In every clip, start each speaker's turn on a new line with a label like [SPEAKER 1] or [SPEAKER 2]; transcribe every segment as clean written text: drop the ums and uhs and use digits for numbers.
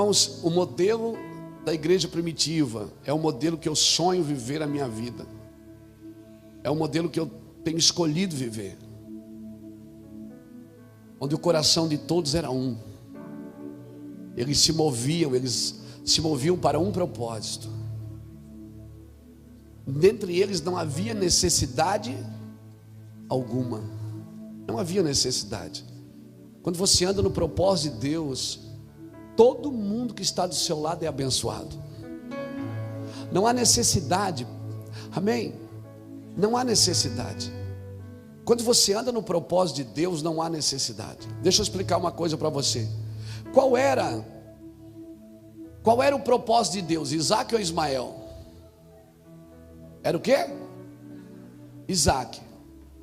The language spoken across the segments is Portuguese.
[SPEAKER 1] Irmãos, o modelo da igreja primitiva é o modelo que eu sonho viver a minha vida. É o modelo que eu tenho escolhido viver, onde o coração de todos era um. Eles se moviam para um propósito. Dentre eles não havia necessidade alguma. Não havia necessidade. Quando você anda no propósito de Deus, todo mundo que está do seu lado é abençoado. Não há necessidade. Amém? Não há necessidade. Quando você anda no propósito de Deus, não há necessidade. Deixa eu explicar uma coisa para você. Qual era o propósito de Deus? Isaac ou Ismael? Era o quê? Isaac.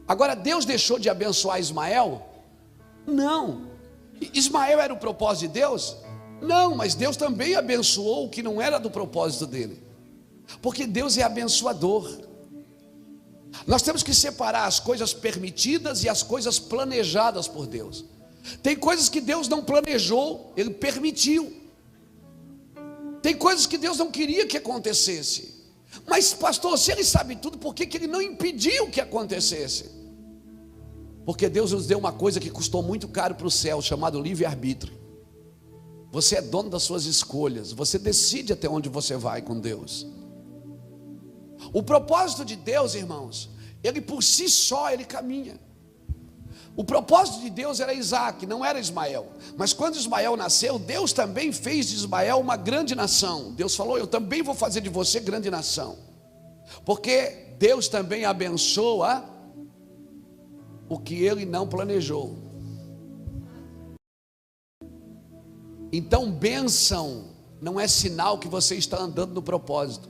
[SPEAKER 1] Agora Deus deixou de abençoar Ismael? Não. Ismael era o propósito de Deus? Não, mas Deus também abençoou o que não era do propósito dele. Porque Deus é abençoador. Nós temos que separar as coisas permitidas e as coisas planejadas por Deus. Tem coisas que Deus não planejou, Ele permitiu. Tem coisas que Deus não queria que acontecesse. Mas pastor, se Ele sabe tudo, por que Ele não impediu que acontecesse? Porque Deus nos deu uma coisa que custou muito caro para o céu, chamado livre-arbítrio. Você é dono das suas escolhas. Você decide até onde você vai com Deus. O propósito de Deus, irmãos, Ele por si só, Ele caminha. O propósito de Deus era Isaac, não era Ismael. Mas quando Ismael nasceu, Deus também fez de Ismael uma grande nação. Deus falou: eu também vou fazer de você grande nação. Porque Deus também abençoa o que Ele não planejou. Então bênção não é sinal que você está andando no propósito.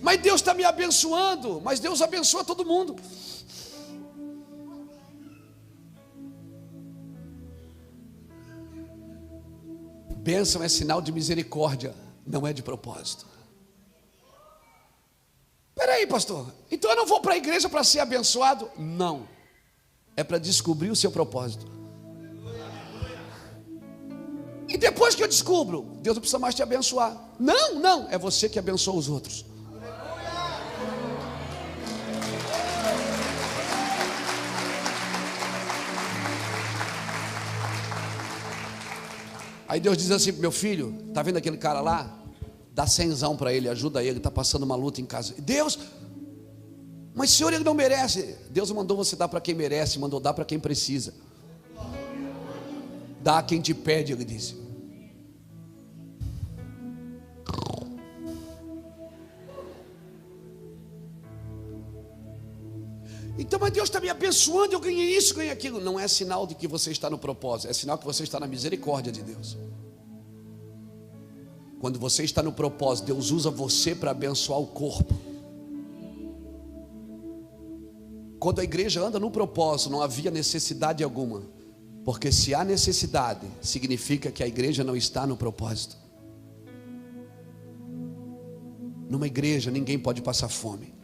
[SPEAKER 1] Mas Deus está me abençoando. Mas Deus abençoa todo mundo. Bênção é sinal de misericórdia, não é de propósito. Espera aí, pastor, então eu não vou para a igreja para ser abençoado? Não, é para descobrir o seu propósito. E depois que eu descubro, Deus não precisa mais te abençoar. Não, é você que abençoa os outros. Aí Deus diz assim: meu filho, está vendo aquele cara lá? Dá 100zão para ele, ajuda ele, está passando uma luta em casa. Deus, mas senhor, ele não merece. Deus mandou você dar para quem merece, mandou dar para quem precisa. Dá a quem te pede, ele disse. Então, mas Deus está me abençoando, eu ganhei isso, ganhei aquilo. Não é sinal de que você está no propósito, é sinal que você está na misericórdia de Deus. Quando você está no propósito, Deus usa você para abençoar o corpo. Quando a igreja anda no propósito, não havia necessidade alguma. Porque se há necessidade, significa que a igreja não está no propósito. Numa igreja ninguém pode passar fome.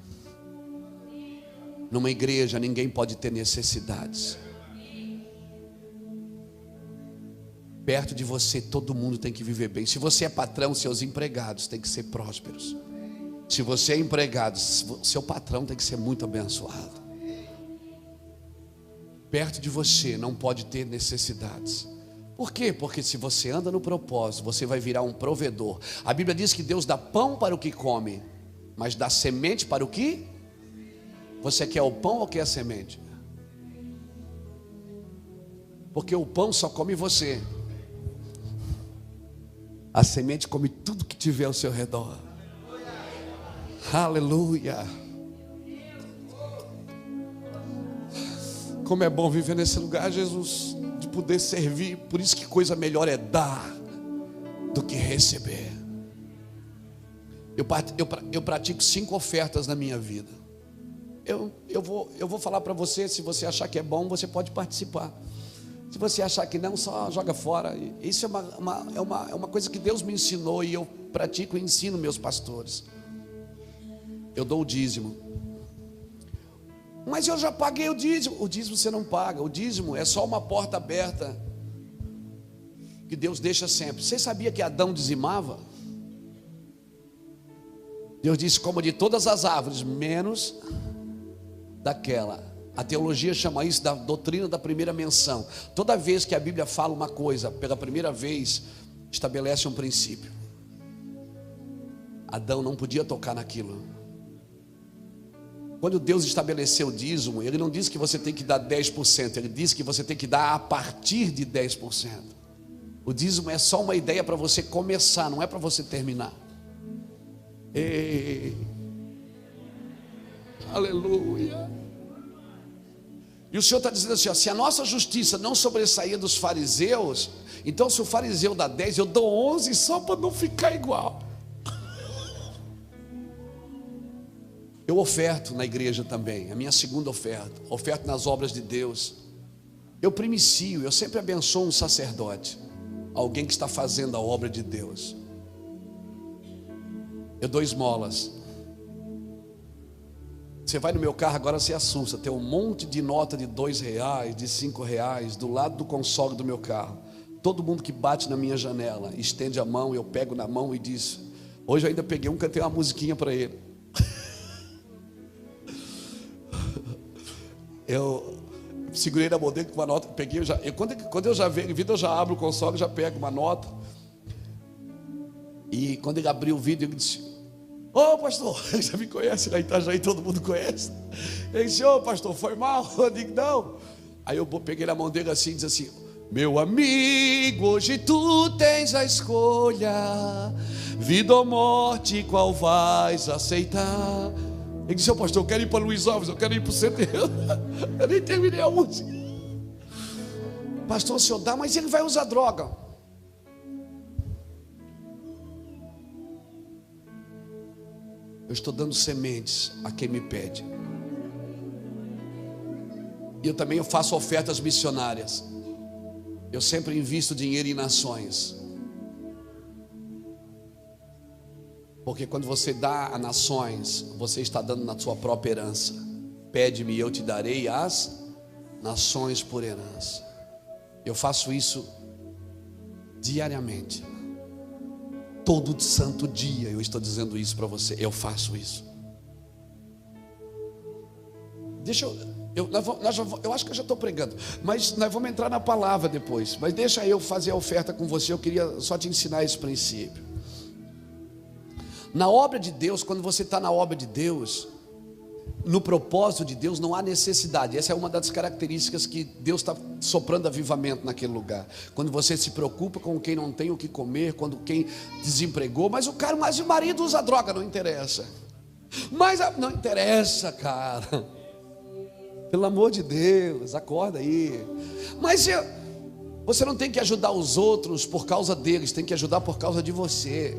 [SPEAKER 1] Numa igreja ninguém pode ter necessidades. Perto de você todo mundo tem que viver bem. Se você é patrão, seus empregados têm que ser prósperos. Se você é empregado, seu patrão tem que ser muito abençoado. Perto de você não pode ter necessidades. Por quê? Porque se você anda no propósito, você vai virar um provedor. A Bíblia diz que Deus dá pão para o que come, mas dá semente para o que? Você quer o pão ou quer a semente? Porque o pão só come você. A semente come tudo que tiver ao seu redor. Aleluia. Como é bom viver nesse lugar, Jesus, de poder servir. Por isso que coisa melhor é dar do que receber. Eu pratico 5 ofertas na minha vida. Eu vou falar para você. Se você achar que é bom, você pode participar. Se você achar que não, só joga fora. Isso é uma coisa que Deus me ensinou, e eu pratico e ensino meus pastores. Eu dou o dízimo. Mas eu já paguei o dízimo. O dízimo você não paga. O dízimo é só uma porta aberta que Deus deixa sempre. Você sabia que Adão dizimava? Deus disse: coma de todas as árvores, menos daquela. A teologia chama isso da doutrina da primeira menção. Toda vez que a Bíblia fala uma coisa pela primeira vez, estabelece um princípio. Adão não podia tocar naquilo. Quando Deus estabeleceu o dízimo, Ele não disse que você tem que dar 10%, Ele disse que você tem que dar a partir de 10%. O dízimo é só uma ideia para você começar, não é para você terminar. Ei, aleluia. E o Senhor está dizendo assim, ó, se a nossa justiça não sobressaía dos fariseus, então se o fariseu dá 10, eu dou 11 só para não ficar igual. Eu oferto na igreja também, a minha segunda oferta, oferto nas obras de Deus. Eu primicio, eu sempre abençoo um sacerdote, alguém que está fazendo a obra de Deus. Eu dou esmolas. Você vai no meu carro agora, você assusta, tem um monte de nota de R$2, de R$5 do lado do console do meu carro. Todo mundo que bate na minha janela estende a mão, eu pego na mão e diz. Hoje eu ainda peguei um, cantei uma musiquinha para ele. Eu segurei na mão dele com uma nota, peguei, quando eu já vejo vida, eu já abro o console, já pego uma nota. E quando ele abriu o vídeo, ele disse: ô pastor, ele já me conhece lá em Itajaí, todo mundo conhece. Ele disse: ô pastor, foi mal? Eu digo: não. Aí eu peguei na mão dele assim e disse assim: meu amigo, hoje tu tens a escolha, vida ou morte, qual vais aceitar? Ele disse: ô pastor, eu quero ir para Luiz Alves, eu quero ir para o centro. Eu nem terminei a música. Pastor, o senhor dá, mas ele vai usar droga. Eu estou dando sementes a quem me pede. E eu também faço ofertas missionárias. Eu sempre invisto dinheiro em nações. Porque quando você dá a nações, você está dando na sua própria herança. Pede-me e eu te darei as nações por herança. Eu faço isso diariamente. Todo santo dia eu estou dizendo isso para você. Eu faço isso. Deixa eu acho que eu já estou pregando, mas nós vamos entrar na palavra depois. Mas deixa eu fazer a oferta com você. Eu queria só te ensinar esse princípio. Na obra de Deus, quando você está na obra de Deus, no propósito de Deus, não há necessidade. Essa é uma das características que Deus está soprando avivamento naquele lugar. Quando você se preocupa com quem não tem o que comer, quando quem desempregou, mas o marido usa droga, não interessa. Não interessa, cara. Pelo amor de Deus, acorda aí. Mas você não tem que ajudar os outros por causa deles, tem que ajudar por causa de você.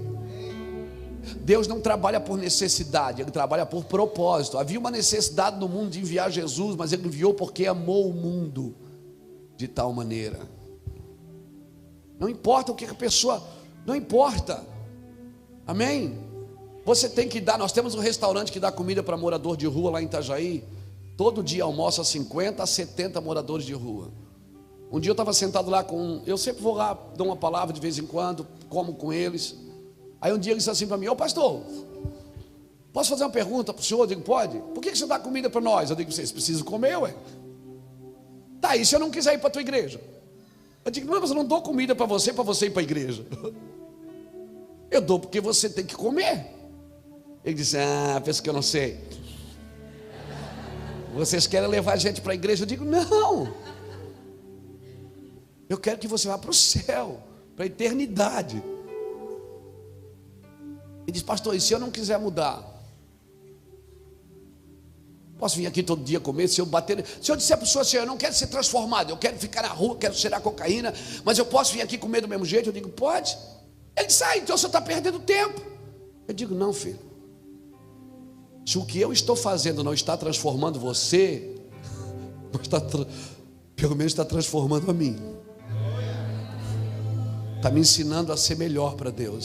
[SPEAKER 1] Deus não trabalha por necessidade, Ele trabalha por propósito. Havia uma necessidade no mundo de enviar Jesus, mas Ele enviou porque amou o mundo de tal maneira. Não importa o que a pessoa, não importa. Amém? Você tem que dar. Nós temos um restaurante que dá comida para morador de rua lá em Itajaí. Todo dia almoça 50 a 70 moradores de rua. Um dia eu estava sentado lá eu sempre vou lá, dou uma palavra de vez em quando, como com eles. Aí um dia ele disse assim para mim: ô pastor, posso fazer uma pergunta para o senhor? Eu digo: pode. Por que você dá comida para nós? Eu digo: vocês precisam comer, ué. Tá, e se eu não quiser ir para a tua igreja? Eu digo: não, mas eu não dou comida para você ir para a igreja. Eu dou porque você tem que comer. Ele disse: pensa que eu não sei. Vocês querem levar a gente para a igreja? Eu digo: não. Eu quero que você vá para o céu, para a eternidade. Ele diz: pastor, e se eu não quiser mudar? Posso vir aqui todo dia comer? Se eu disser para o senhor assim: eu não quero ser transformado, eu quero ficar na rua, quero cheirar cocaína, mas eu posso vir aqui comer do mesmo jeito? Eu digo: pode. Ele diz: então o senhor está perdendo tempo. Eu digo: não, filho. Se o que eu estou fazendo não está transformando você, pelo menos está transformando a mim. Está me ensinando a ser melhor para Deus.